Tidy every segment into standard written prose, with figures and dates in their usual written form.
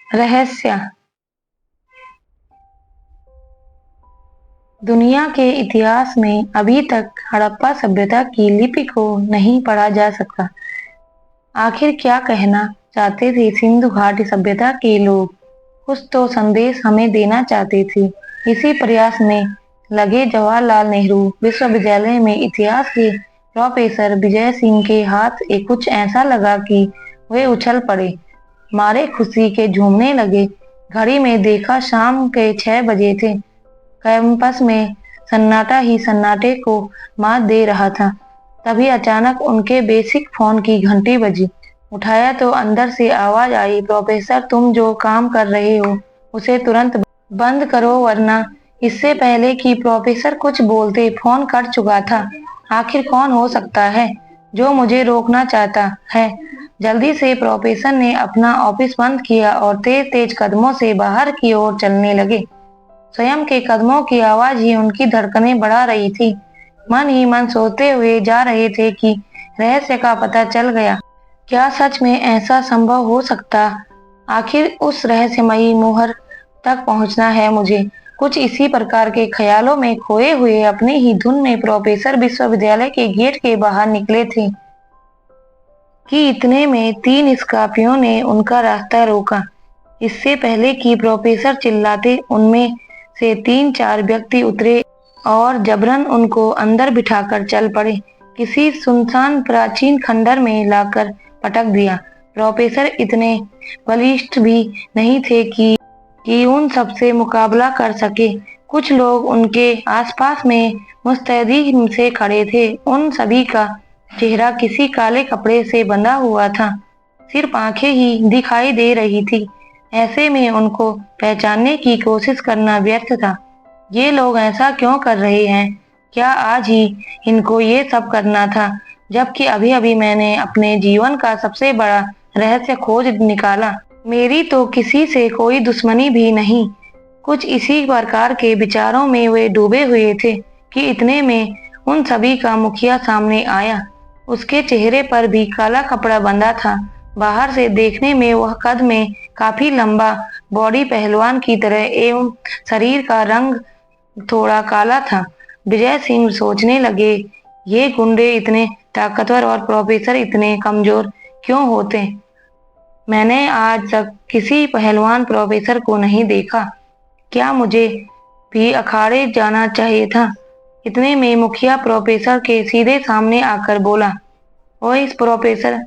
रहस्य। दुनिया के इतिहास में अभी तक हड़प्पा सभ्यता की लिपि को नहीं पढ़ा जा सका। आखिर क्या कहना चाहते थे सिंधु घाटी सभ्यता के लोग? कुछ तो संदेश हमें देना चाहते थे। इसी प्रयास में लगे जवाहरलाल नेहरू विश्वविद्यालय में इतिहास के प्रोफेसर विजय सिंह के हाथ कुछ ऐसा लगा कि वे उछल पड़े, मारे खुशी के झूमने लगे। घड़ी में देखा शाम के 6 बजे थे। कैंपस में सन्नाटा ही सन्नाटे को मात दे रहा था। तभी अचानक उनके बेसिक फोन की घंटी बजी। उठाया तो अंदर से आवाज आई, प्रोफेसर तुम जो काम कर रहे हो उसे तुरंत बंद करो वरना। इससे पहले कि प्रोफेसर कुछ बोलते फोन कट चुका था। आखिर कौन हो सकता है जो मुझे रोकना चाहता है? जल्दी से प्रोफेसर ने अपना ऑफिस बंद किया और तेज तेज कदमों से बाहर की ओर चलने लगे। स्वयं के कदमों की आवाज ही उनकी धड़कनें बढ़ा रही थी। मन ही मन सोचते हुए जा रहे थे कि रहस्य का पता चल गया। क्या सच में ऐसा संभव हो सकता? आखिर उस रहस्यमयी मोहर तक पहुंचना है मुझे। कुछ इसी प्रकार के ख्यालों में खोए हुए अपनी ही धुन में प्रोफेसर विश्वविद्यालय के गेट के बाहर निकले थे कि इतने में 3 स्कॉर्पियो ने उनका रास्ता रोका। इससे पहले कि प्रोफेसर चिल्लाते, उनमें से 3-4 व्यक्ति उतरे और जबरन उनको अंदर बिठाकर चल पड़े। किसी सुनसान प्राचीन खंडर में लाकर पटक दिया। प्रोफेसर इतने बलिष्ठ भी नहीं थे कि उन सबसे मुकाबला कर सके। कुछ लोग उनके आसपास में मुस्तैदी से खड़े थे। उन सभी का चेहरा किसी काले कपड़े से बंधा हुआ था। सिर्फ आंखें ही दिखाई दे रही थी। ऐसे में उनको पहचानने की कोशिश करना व्यर्थ था। ये लोग ऐसा क्यों कर रहे हैं? क्या आज ही इनको ये सब करना था, जबकि अभी अभी मैंने अपने जीवन का सबसे बड़ा रहस्य खोज निकाला। मेरी तो किसी से कोई दुश्मनी भी नहीं। कुछ इसी प्रकार के विचारों में वे डूबे हुए थे कि इतने में उन सभी का मुखिया सामने आया। उसके चेहरे पर भी काला कपड़ा बंधा था। बाहर से देखने में वह कद में काफी लंबा, बॉडी पहलवान की तरह एवं शरीर का रंग थोड़ा काला था। विजय सिंह सोचने लगे, ये गुंडे इतने ताकतवर और प्रोफेसर इतने कमजोर क्यों होते? मैंने आज तक किसी पहलवान प्रोफेसर को नहीं देखा। क्या मुझे भी अखाड़े जाना चाहिए था? इतने में मुखिया प्रोफेसर के सीधे सामने आकर बोला, ओए प्रोफेसर,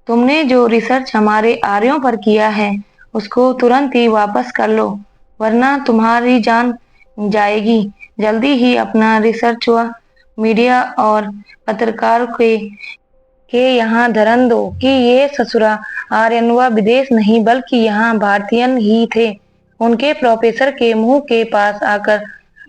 तुमने जो रिसर्च हमारे आर्यों पर किया है उसको तुरंत ही वापस कर लो, वरना तुम्हारी जान जाएगी। जल्दी ही अपना रिसर्च हुआ मीडिया और पत्रकार के यहाँ धरन दो कि ये ससुरा आर्यनवा विदेश नहीं बल्कि यहाँ भारतीयन ही थे। उनके प्रोफेसर के मुंह के पास आकर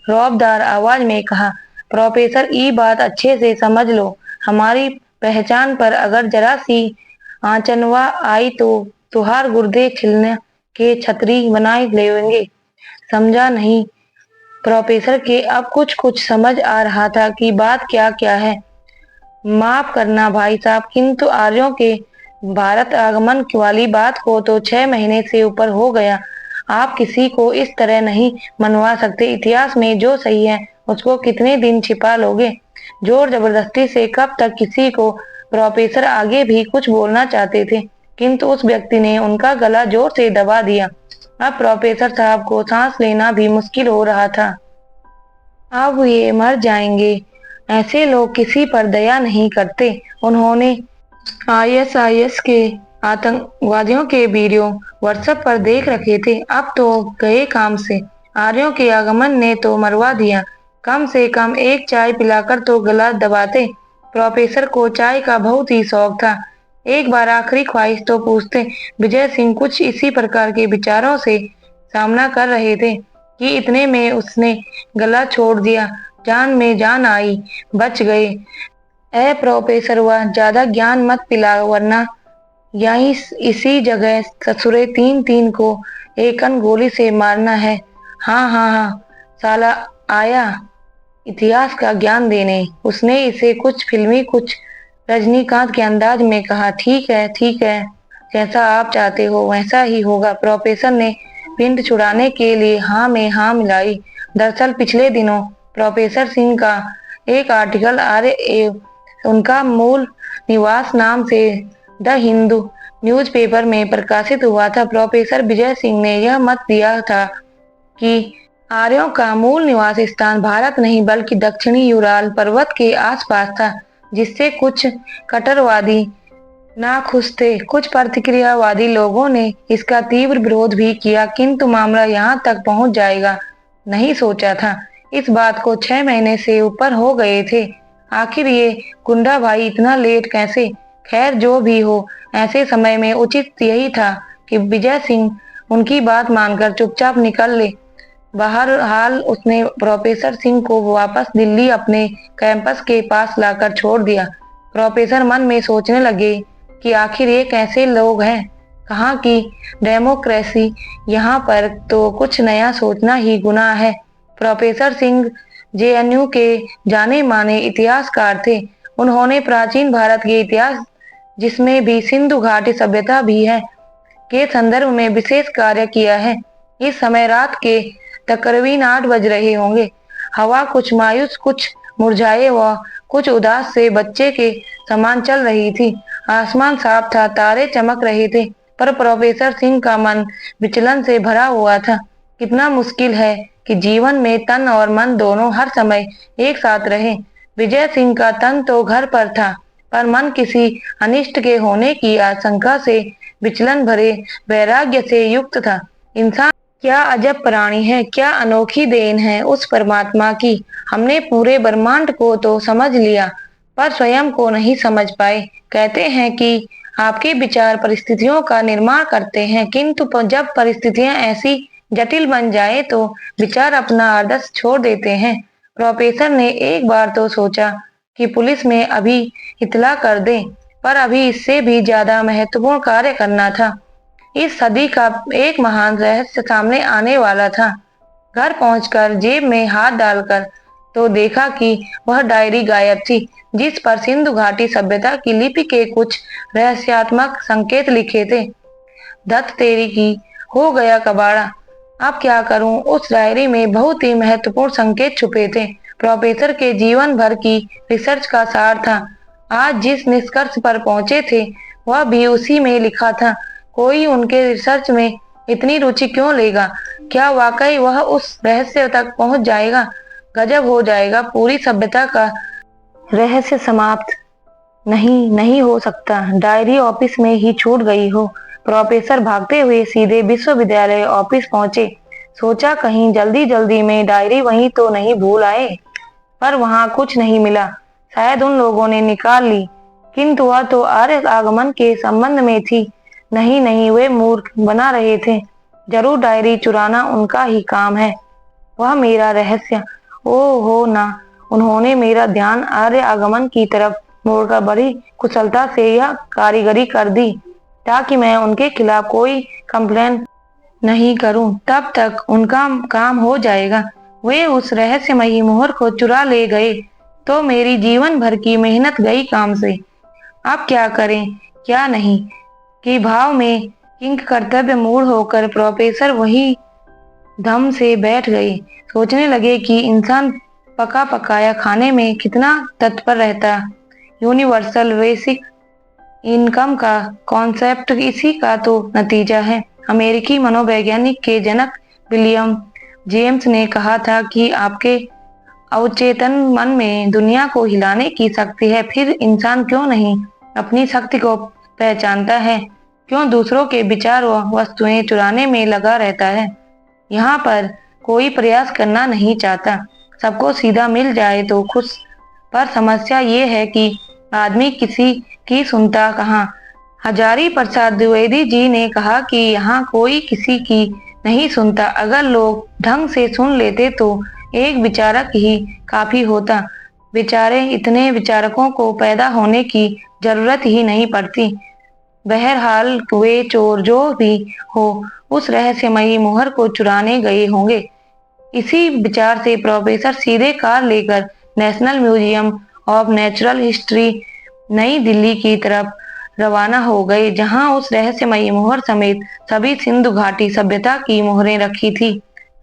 रौबदार आवाज में कहा, प्रोफेसर ई बात अच्छे से समझ लो, हमारी पहचान पर अगर जरा सी आंचनवा आई तो तुहार गुर्दे छिलने के छतरी बनाए लेंगे। समझा नहीं? प्रोफेसर के अब कुछ कुछ समझ आ रहा था कि बात क्या क्या है। माफ करना भाई साहब, किंतु आर्यों के भारत आगमन वाली बात को तो 6 महीने से ऊपर हो गया। आप किसी को इस तरह नहीं मनवा सकते। इतिहास में जो सही है उसको कितने दिन छिपा लोगे? जोर जबरदस्ती से कब तक किसी को? प्रोफेसर आगे भी कुछ बोलना चाहते थे, किंतु उस व्यक्ति ने उनका गला जोर से दबा दिया। अब प्रोफेसर साहब को सांस लेना भी मुश्किल हो रहा था। अब ये मर जाएंगे। ऐसे लोग किसी पर दया नहीं करते। उन्होंने आईएसआईएस के आतंकवादियों के वीडियो व्हाट्सएप पर देख रखे थे। अब तो गए काम से। आर्यों के आगमन ने तो मरवा दिया। कम से कम एक चाय पिलाकर तो गला दबाते। प्रोफेसर को चाय का बहुत ही शौक था। एक बार आखिरी ख्वाहिश तो पूछते। विजय सिंह कुछ इसी प्रकार के विचारों से सामना कर रहे थे कि इतने में उसने गला छोड़ दिया। जान में जान आई, बच गए। ए प्रोफेसर, वह ज्यादा ज्ञान मत पिला वरना यहीं इसी जगह ससुरे 3-3 को एकन गोली से मारना है। हाँ हाँ हाँ, साला आया इतिहास का ज्ञान देने। उसने इसे कुछ फिल्मी, कुछ रजनीकांत के अंदाज में कहा, ठीक है ठीक है, जैसा आप चाहते हो वैसा ही होगा। प्रोफेसर ने पिंड छुड़ाने के लिए हाँ में हाँ मिलाई। दरअसल पिछले दिनों प्रोफेसर सिंह का एक आर्टिकल उनका मूल निवास नाम से द हिंदू न्यूज़पेपर में प्रकाशित हुआ था। प्रोफेसर विजय सिंह ने यह मत दिया था कि आर्यों का मूल निवास स्थान भारत नहीं बल्कि दक्षिणी यूराल पर्वत के आसपास था, जिससे कुछ कट्टरवादी नाखुश थे। कुछ प्रतिक्रियावादी लोगों ने इसका तीव्र विरोध भी किया, किंतु मामला यहाँ तक पहुँच जाएगा नहीं सोचा था। इस बात को 6 महीने से ऊपर हो गए थे। आखिर ये गुंडा भाई इतना लेट कैसे? खैर जो भी हो, ऐसे समय में उचित यही था कि विजय सिंह उनकी बात मानकर चुपचाप निकल ले। बहरहाल उसने प्रोफेसर सिंह को वापस दिल्ली अपने कैंपस के पास लाकर छोड़ दिया। प्रोफेसर मन में सोचने लगे कि आखिर ये कैसे लोग हैं, कहाँ की डेमोक्रेसी, यहाँ पर तो कुछ नया सोचना ही गुनाह है। प्रोफेसर सिंह जेएनयू के जाने माने इतिहासकार थे। उन्होंने प्राचीन भारत के इतिहास, जिसमें भी सिंधु घाटी सभ्यता भी है, के संदर्भ में विशेष कार्य किया है। इस समय रात के तकरीबन 8 बज रहे होंगे। हवा कुछ मायूस, कुछ मुरझाए व कुछ उदास से बच्चे के समान चल रही थी। आसमान साफ था, तारे चमक रहे थे, पर प्रोफेसर सिंह का मन विचलन से भरा हुआ था। कितना मुश्किल है कि जीवन में तन और मन दोनों हर समय एक साथ रहे। विजय सिंह का तन तो घर पर था, पर मन किसी अनिष्ट के होने की आशंका से विचलन भरे वैराग्य से युक्त था। इंसान क्या अजब प्राणी है, क्या अनोखी देन है उस परमात्मा की। हमने पूरे ब्रह्मांड को तो समझ लिया, पर स्वयं को नहीं समझ पाए। कहते हैं कि आपके विचार परिस्थितियों का निर्माण करते हैं, किंतु जब परिस्थितियां ऐसी जटिल बन जाए तो विचार अपना आदर्श छोड़ देते हैं। प्रोफेसर ने एक बार तो सोचा कि पुलिस में अभी इत्तला कर दें, पर अभी इससे भी ज्यादा महत्वपूर्ण कार्य करना था। इस सदी का एक महान रहस्य सामने आने वाला था। घर पहुंचकर जेब में हाथ डालकर तो देखा कि वह डायरी गायब थी, जिस पर सिंधु घाटी सभ्यता की लिपि के कुछ रहस्यात्मक संकेत लिखे थे। दत्त तेरी की हो गया कबाड़ा। अब क्या करूं? उस डायरी में बहुत ही महत्वपूर्ण संकेत छुपे थे। प्रोफेसर के जीवन भर की रिसर्च का सार था। आज जिस निष्कर्ष पर पहुंचे थे वह भी उसी में लिखा था। कोई उनके रिसर्च में इतनी रुचि क्यों लेगा? क्या वाकई वह उस रहस्य तक पहुंच जाएगा? गजब हो जाएगा। पूरी सभ्यता का रहस्य समाप्त नहीं हो सकता। डायरी ऑफिस में ही छूट गई हो। प्रोफेसर भागते हुए सीधे विश्वविद्यालय ऑफिस पहुंचे। सोचा कहीं जल्दी जल्दी में डायरी वहीं तो नहीं भूल आए, पर वहां कुछ नहीं मिला। शायद उन लोगों ने निकाल ली, किंतु वह तो आर्य आगमन के संबंध में थी। नहीं, वे मूर्ख बना रहे थे। जरूर डायरी चुराना उनका ही काम है। वह मेरा रहस्य, ओ हो ना। उन्होंने मेरा ध्यान आर्य आगमन की तरफ मोड़कर बड़ी कुशलता से यह कारीगरी कर दी ताकि मैं उनके खिलाफ कोई कंप्लेन नहीं करूं। तब तक उनका काम हो जाएगा। वे उस रहस्यमयी मोहर को चुरा ले गए तो मेरी जीवन भर की मेहनत गई काम से। अब क्या करें क्या नहीं कि भाव में किंग कर्तव्य मूड होकर प्रोफेसर वही धम से बैठ गए। सोचने लगे कि इंसान पका पकाया खाने में कितना तत्पर रहता। यूनिवर्सल बेसिक इनकम का कॉन्सेप्ट इसी का तो नतीजा है। अमेरिकी मनोवैज्ञानिक के जनक विलियम जेम्स ने कहा था कि आपके अवचेतन मन में दुनिया को हिलाने की शक्ति है। फिर इंसान क्यों नहीं अपनी शक्ति को पहचानता है? क्यों दूसरों के विचार व वस्तुएं चुराने में लगा रहता है? यहाँ पर कोई प्रयास करना नहीं चाहता। सबको सीधा मिल जाए तो खुश। पर समस्या ये है कि आदमी किसी की सुनता कहाँ। हजारी प्रसाद द्विवेदी जी ने कहा कि यहाँ कोई किसी की नहीं सुनता। अगर लोग ढंग से सुन लेते तो एक विचारक ही काफी होता। बेचारे इतने विचारकों को पैदा होने की जरूरत ही नहीं पड़ती। बहरहाल वे चोर जो भी हो उस रहस्यमयी मोहर को चुराने गए होंगे। इसी विचार से प्रोफेसर सीधे कार लेकर national museum of natural history नई दिल्ली की तरफ रवाना हो गए, जहां उस रहस्यमयी मोहर समेत सभी सिंधु घाटी सभ्यता की मोहरें रखी थी।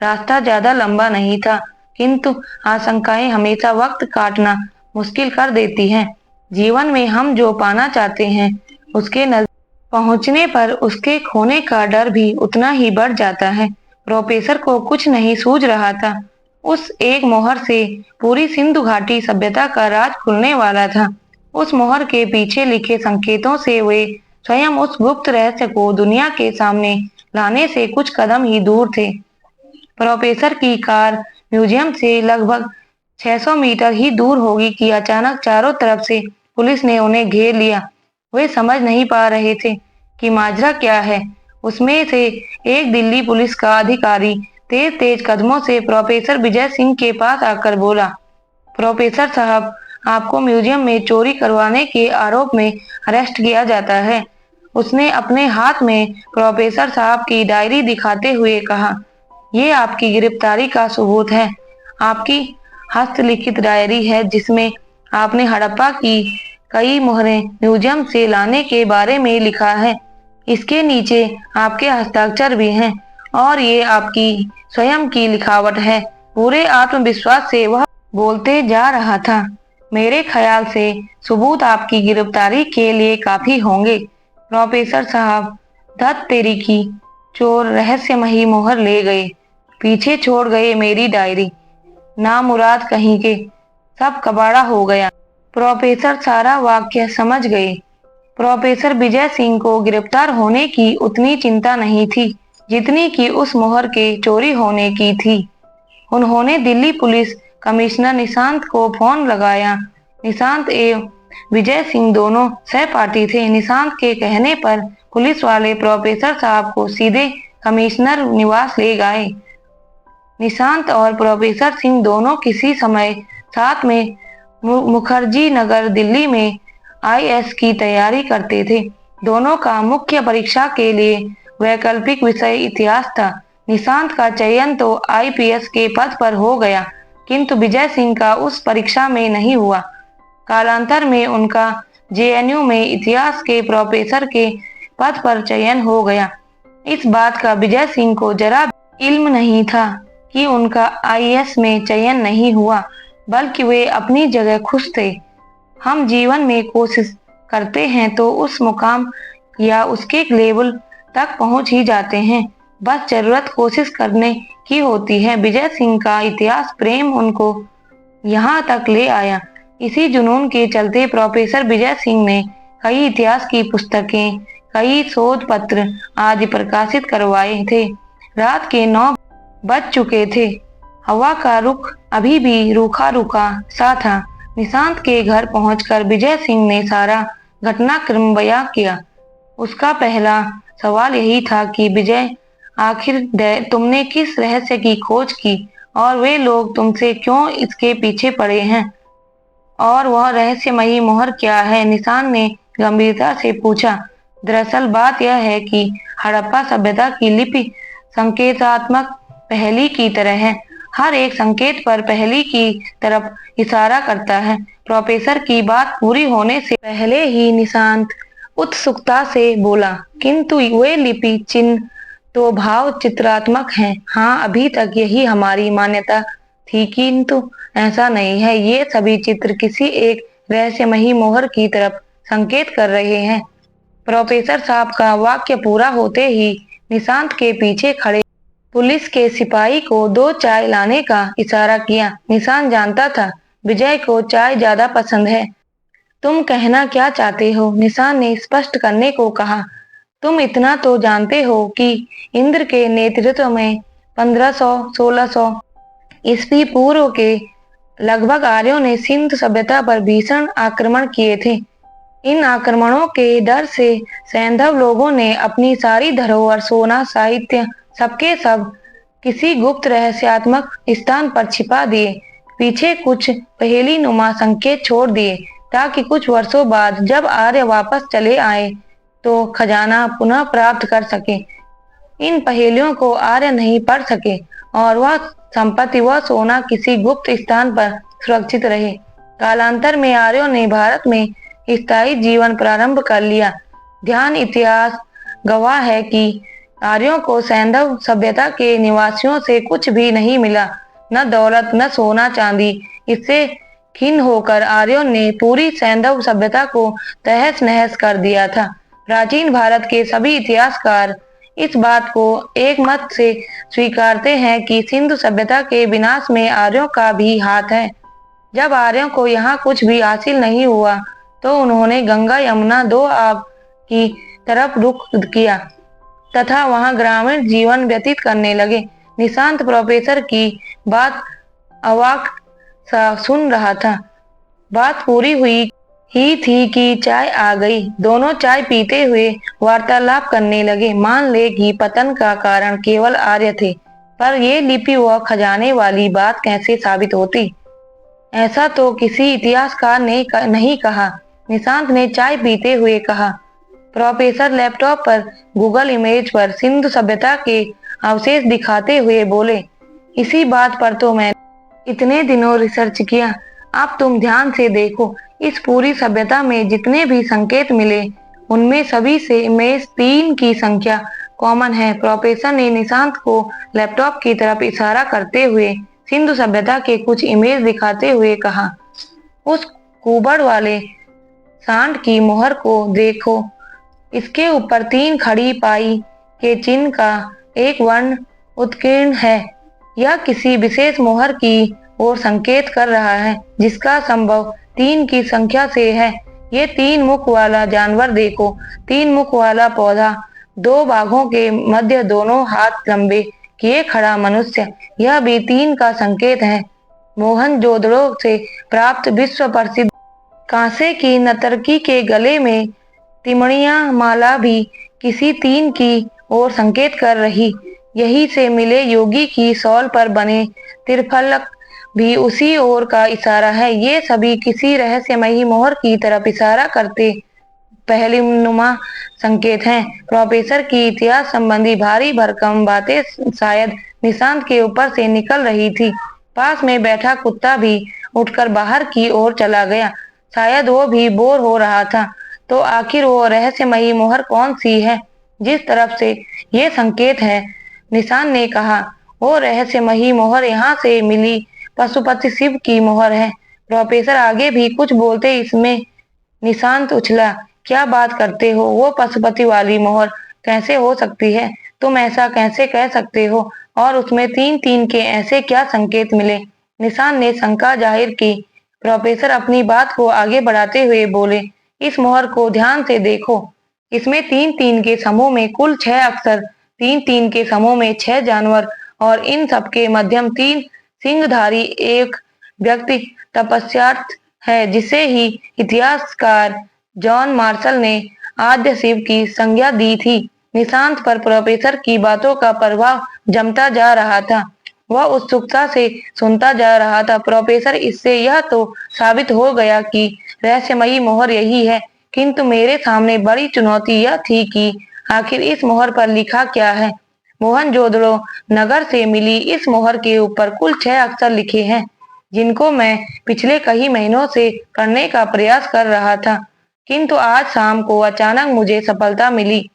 रास्ता ज्यादा लंबा नहीं था, किंतु आशंकाएं हमेशा वक्त काटना मुश्किल कर देती हैं। जीवन में हम जो पाना चाहते हैं, उसके नजदीक पहुंचने पर उसके खोने का डर भी उतना ही बढ़ जाता है। प्रोफेसर को कुछ नहीं सूझ रहा था। उस एक मोहर से पूरी सिंधु घाटी सभ्यता का राज खुलने वाला था। उस मोहर के पीछे लिखे संकेतों से वे स्वयं उस गुप्त रहस्य को दुनिया के सामने लाने से कुछ कदम ही दूर थे। प्रोफेसर की कार म्यूजियम से लगभग 600 मीटर ही दूर होगी कि अचानक चारों तरफ से पुलिस ने उन्हें घेर लिया। वे समझ नहीं पा रहे थे कि माजरा क्या है। उसमें से एक दिल्ली पुलिस का अधिकारी तेज तेज कदमों से प्रोफेसर विजय सिंह के पास आकर बोला, प्रोफेसर साहब, आपको म्यूजियम में चोरी करवाने के आरोप में अरेस्ट किया जाता है। उसने अपने हाथ में प्रोफेसर साहब की डायरी दिखाते हुए कहा, ये आपकी गिरफ्तारी का सबूत है। आपकी हस्तलिखित डायरी है जिसमें आपने हड़प्पा की कई मोहरें म्यूजियम से लाने के बारे में लिखा है। इसके नीचे आपके हस्ताक्षर भी हैं और ये आपकी स्वयं की लिखावट है। पूरे आत्मविश्वास से वह बोलते जा रहा था, मेरे ख्याल से सबूत आपकी गिरफ्तारी के लिए काफी होंगे। प्रोफेसर साहब, धत तेरी की, चोर रहस्यमयी मोहर ले गए, पीछे छोड़ गए मेरी डायरी। नामुराद कहीं के, सब कबाड़ा हो गया। प्रोफेसर सारा वाक्य समझ गए। प्रोफेसर विजय सिंह को गिरफ्तार होने की उतनी चिंता नहीं थी जितनी कि उस मोहर के चोरी होने की थी। उन्होंने दिल्ली पुलिस कमिश्नर निशांत को फोन लगाया। निशांत एवं विजय सिंह दोनों सहपाठी थे। निशांत के कहने पर पुलिस वाले प्रोफेसर साहब को सीधे कमिश्नर निवास ले गए। निशांत और प्रोफेसर सिंह दोनों किसी समय साथ में मुखर्जी नगर दिल्ली में आईएएस की तैयारी करते थे। दोनों का मुख्य परीक्षा के लिए वैकल्पिक विषय इतिहास था। निशांत का चयन तो आईपीएस के पद पर हो गया, किंतु विजय सिंह का उस परीक्षा में नहीं हुआ। कालांतर में उनका जेएनयू में इतिहास के प्रोफेसर के पद पर चयन हो गया। इस बात का विजय सिंह को जरा इल्म नहीं था कि उनका आईएएस में चयन नहीं हुआ, बल्कि वे अपनी जगह खुश थे। हम जीवन में कोशिश करते हैं तो उस मुकाम या उसके लेवल तक पहुंच ही जाते हैं, बस जरूरत कोशिश करने की होती है। विजय सिंह का इतिहास प्रेम उनको यहाँ तक ले आया। इसी जुनून के चलते प्रोफेसर विजय सिंह ने कई इतिहास की पुस्तकें, कई शोध पत्र आदि प्रकाशित करवाए थे। रात के 9 बज चुके थे। हवा का रुख अभी भी रूखा रूखा सा था। निशांत के घर पहुंचकर विजय सिंह ने सारा घटनाक्रम बयां किया। उसका पहला सवाल यही था कि विजय, आखिर तुमने किस रहस्य की खोज की और वे लोग तुमसे क्यों इसके पीछे पड़े हैं, और वह रहस्यमयी मोहर क्या है? निशांत ने गंभीरता से पूछा। दरअसल बात यह है कि हड़प्पा सभ्यता की लिपि संकेतात्मक पहेली की तरह है। हर एक संकेत पर पहेली की तरफ इशारा करता है। प्रोफेसर की बात पूरी होने से पहले ही निशांत उत्सुकता से बोला, किंतु वे लिपि चिन्ह तो भाव चित्रात्मक हैं। हाँ, अभी तक यही हमारी मान्यता थी, किंतु ऐसा नहीं है। ये सभी चित्र किसी एक रहस्यमयी मोहर की तरफ संकेत कर रहे हैं। प्रोफेसर साहब का वाक्य पूरा होते ही निशांत के पीछे खड़े पुलिस के सिपाही को 2 चाय लाने का इशारा किया। निशांत जानता था विजय को चाय ज्यादा पसंद है। तुम कहना क्या चाहते हो? निशांत ने स्पष्ट करने को कहा। तुम इतना तो जानते हो कि इंद्र के नेतृत्व में 1500-1600 ईस्वी पूर्व के लगभग आर्यों ने सिंधु सभ्यता पर भीषण आक्रमण किए थे। इन आक्रमणों के डर से सैंधव लोगों ने अपनी सारी धरोहर, सोना, साहित्य, सबके सब किसी गुप्त रहस्यात्मक स्थान पर छिपा दिए। पीछे कुछ पहेली नुमा संकेत छोड़ दिए ताकि कुछ वर्षों बाद जब आर्य वापस चले आए तो खजाना पुनः प्राप्त कर सके। इन पहेलियों को आर्य नहीं पढ़ सके और वह संपत्ति, वह सोना किसी गुप्त स्थान पर सुरक्षित रहे। कालांतर में आर्यों ने भारत में स्थायी जीवन प्रारंभ कर लिया। ध्यान इतिहास गवाह है कि आर्यों को सैंधव सभ्यता के निवासियों से कुछ भी नहीं मिला, न दौलत न सोना चांदी। इससे खिन्न होकर आर्यों ने पूरी सैंधव सभ्यता को तहस नहस कर दिया था। प्राचीन भारत के सभी इतिहासकार इस बात को एक मत से स्वीकारते हैं कि सिंधु सभ्यता के विनाश में आर्यों का भी हाथ है। जब आर्यों को यहाँ कुछ भी हासिल नहीं हुआ तो उन्होंने गंगा यमुना दो आब की तरफ रुख किया तथा वहां ग्रामीण जीवन व्यतीत करने लगे। निशांत प्रोफेसर की बात अवाक सा सुन रहा था। बात पूरी हुई ही थी कि चाय आ गई। दोनों चाय पीते हुए वार्तालाप करने लगे। मान ले कि पतन का कारण केवल आर्य थे, पर ये लिपि व खजाने वाली बात कैसे साबित होती? ऐसा तो किसी इतिहासकार ने नहीं कहा। निशांत ने चाय पीते हुए कहा। प्रोफेसर लैपटॉप पर गूगल इमेज पर सिंधु सभ्यता के अवशेष दिखाते हुए बोले, इसी बात पर तो मैं इतने दिनों रिसर्च किया। अब तुम ध्यान से देखो, इस पूरी सभ्यता में जितने भी संकेत मिले उनमें सभी से में 3 की संख्या कॉमन है। प्रोफेसर ने निशांत को लैपटॉप की तरफ इशारा करते हुए सिंधु सभ्यता के कुछ इमेज दिखाते हुए कहा, उस कुबड़ वाले सांड की मोहर को देखो, इसके ऊपर 3 खड़ी पाई के चिन्ह का एक वर्ण उत्कीर्ण है। यह किसी विशेष मोहर की ओर संकेत कर रहा है, जिसका संभव 3 की संख्या से है। ये 3 मुख वाला जानवर देखो, 3 मुख वाला पौधा, 2 बाघों के मध्य दोनों हाथ लंबे किए खड़ा मनुष्य, यह भी 3 का संकेत है। मोहनजोदड़ो से प्राप्त विश्व प्रसिद्ध कांसे की नर्तकी के गले में तिमणिया माला भी किसी 3 की ओर संकेत कर रही। यही से मिले योगी की शॉल पर बने तिरफलक भी उसी ओर का इशारा है। ये सभी किसी रहस्यमयी मोहर की तरफ इशारा करते पहलुनुमा संकेत हैं। प्रोफेसर की इतिहास संबंधी भारी भरकम बातें शायद निशांत के ऊपर से निकल रही थी। पास में बैठा कुत्ता भी उठकर बाहर की ओर चला गया। शायद वो भी बोर हो रहा था। तो आखिर वो रहस्यमयी मोहर कौन सी है जिस तरफ से ये संकेत है? निशांत ने कहा, वो रहस्यमयी मोहर यहाँ से मिली पशुपति शिव की मोहर है। प्रोफेसर आगे भी कुछ बोलते इसमें निशांत उछला, क्या बात करते हो? वो पशुपति वाली मोहर कैसे हो सकती है? तुम ऐसा कैसे कह सकते हो? और उसमें 3-3 के ऐसे क्या संकेत मिले? निशांत ने शंका जाहिर की। प्रोफेसर अपनी बात को आगे बढ़ाते हुए बोले, इस मोहर को ध्यान से देखो। इसमें 3-3 के समूह में कुल 6 अक्षर, 3-3 के समूह में 6 जानवर और इन सबके मध्यम 3 सिंहधारी एक व्यक्ति तपस्यार्थ है, जिसे ही इतिहासकार जॉन मार्शल ने आद्य शिव की संज्ञा दी थी। निशांत पर प्रोफेसर की बातों का प्रभाव जमता जा रहा था। वह उत्सुकता से सुनता जा रहा था। प्रोफेसर, इससे यह तो साबित हो गया कि रहस्यमयी मोहर यही है, किंतु मेरे सामने बड़ी चुनौती यह थी कि आखिर इस मोहर पर लिखा क्या है। मोहनजोदड़ो नगर से मिली इस मोहर के ऊपर कुल 6 अक्षर लिखे हैं, जिनको मैं पिछले कई महीनों से पढ़ने का प्रयास कर रहा था, किंतु आज शाम को अचानक मुझे सफलता मिली।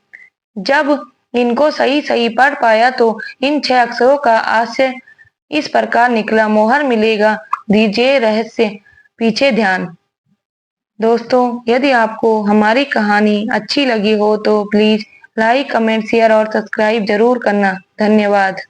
जब इनको सही सही पढ़ पाया तो इन 6 अक्षरों का आशय इस प्रकार निकला, मोहर मिलेगा, दीजिए रहस्य, पीछे ध्यान। दोस्तों, यदि आपको हमारी कहानी अच्छी लगी हो तो प्लीज लाइक, कमेंट, शेयर और सब्सक्राइब जरूर करना। धन्यवाद।